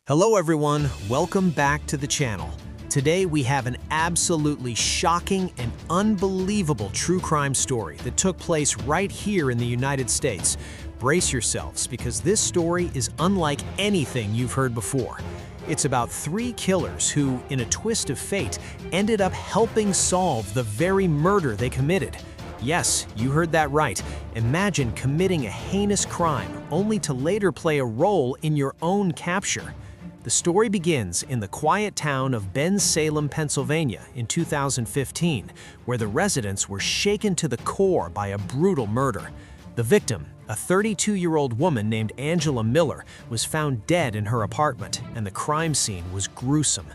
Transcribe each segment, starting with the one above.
Hello everyone, welcome back to the channel. Today we have an absolutely shocking and unbelievable true crime story that took place right here in the United States. Brace yourselves because this story is unlike anything you've heard before. It's about three killers who, in a twist of fate, ended up helping solve the very murder they committed. Yes, you heard that right. Imagine committing a heinous crime only to later play a role in your own capture. The story begins in the quiet town of Bensalem, Pennsylvania in 2015, where the residents were shaken to the core by a brutal murder. The victim, a 32-year-old woman named Angela Miller, was found dead in her apartment, and the crime scene was gruesome.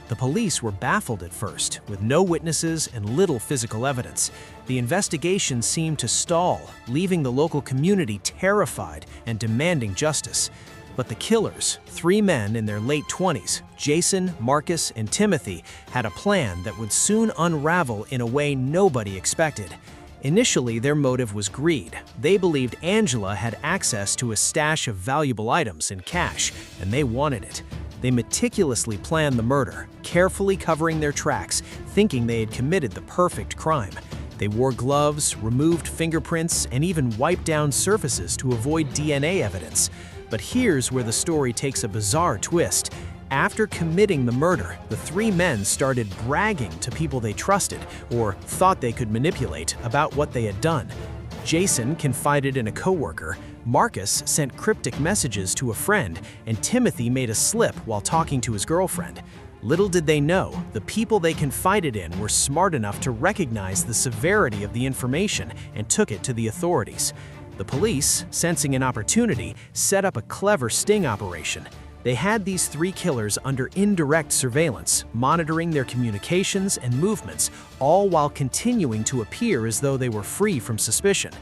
The police were baffled at first, with no witnesses and little physical evidence. The investigation seemed to stall, leaving the local community terrified and demanding justice. But the killers, three men in their late 20s, Jason, Marcus, and Timothy, had a plan that would soon unravel in a way nobody expected. Initially, their motive was greed. They believed Angela had access to a stash of valuable items and cash, and they wanted it. They meticulously planned the murder, carefully covering their tracks, thinking they had committed the perfect crime. They wore gloves, removed fingerprints, and even wiped down surfaces to avoid DNA evidence. But here's where the story takes a bizarre twist. After committing the murder, the three men started bragging to people they trusted or thought they could manipulate about what they had done. Jason confided in a coworker, Marcus sent cryptic messages to a friend, and Timothy made a slip while talking to his girlfriend. Little did they know, the people they confided in were smart enough to recognize the severity of the information and took it to the authorities. The police, sensing an opportunity, set up a clever sting operation. They had these three killers under indirect surveillance, monitoring their communications and movements, all while continuing to appear as though they were free from suspicion.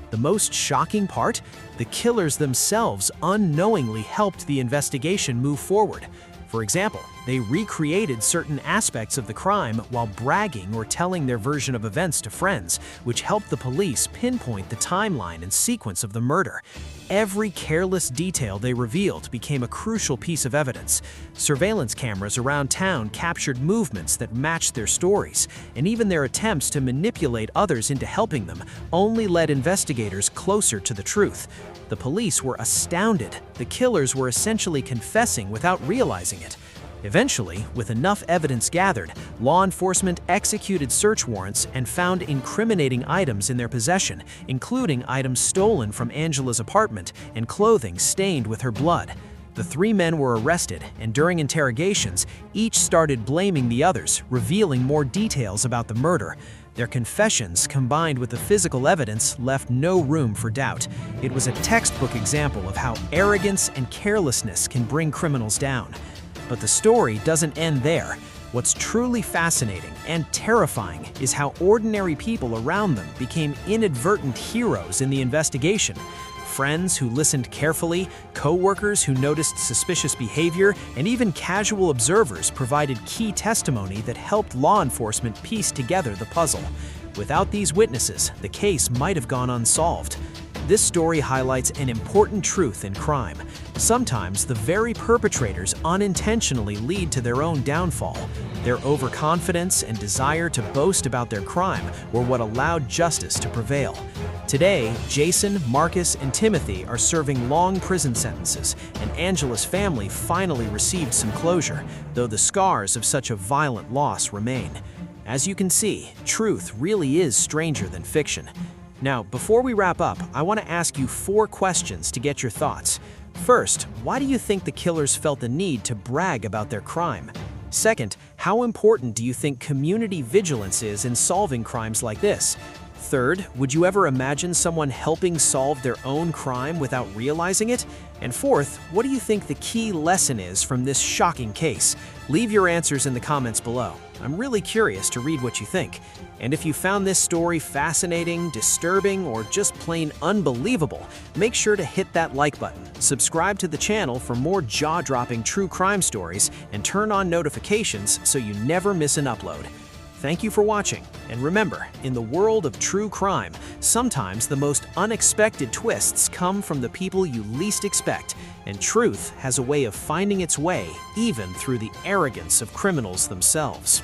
The most shocking part? The killers themselves unknowingly helped the investigation move forward. For example, they recreated certain aspects of the crime while bragging or telling their version of events to friends, which helped the police pinpoint the timeline and sequence of the murder. Every careless detail they revealed became a crucial piece of evidence. Surveillance cameras around town captured movements that matched their stories, and even their attempts to manipulate others into helping them only led investigators closer to the truth. The police were astounded. The killers were essentially confessing without realizing it. Eventually, with enough evidence gathered, law enforcement executed search warrants and found incriminating items in their possession, including items stolen from Angela's apartment and clothing stained with her blood. The three men were arrested, and during interrogations, each started blaming the others, revealing more details about the murder. Their confessions, combined with the physical evidence, left no room for doubt. It was a textbook example of how arrogance and carelessness can bring criminals down. But the story doesn't end there. What's truly fascinating and terrifying is how ordinary people around them became inadvertent heroes in the investigation. Friends who listened carefully, co-workers who noticed suspicious behavior, and even casual observers provided key testimony that helped law enforcement piece together the puzzle. Without these witnesses, the case might have gone unsolved. This story highlights an important truth in crime. Sometimes the very perpetrators unintentionally lead to their own downfall. Their overconfidence and desire to boast about their crime were what allowed justice to prevail. Today, Jason, Marcus, and Timothy are serving long prison sentences, and Angela's family finally received some closure, though the scars of such a violent loss remain. As you can see, truth really is stranger than fiction. Now, before we wrap up, I want to ask you 4 questions to get your thoughts. First, why do you think the killers felt the need to brag about their crime? Second, how important do you think community vigilance is in solving crimes like this? Third, would you ever imagine someone helping solve their own crime without realizing it? And fourth, what do you think the key lesson is from this shocking case? Leave your answers in the comments below. I'm really curious to read what you think. And if you found this story fascinating, disturbing, or just plain unbelievable, make sure to hit that like button, subscribe to the channel for more jaw-dropping true crime stories, and turn on notifications so you never miss an upload. Thank you for watching, and remember, in the world of true crime, sometimes the most unexpected twists come from the people you least expect. And truth has a way of finding its way even through the arrogance of criminals themselves.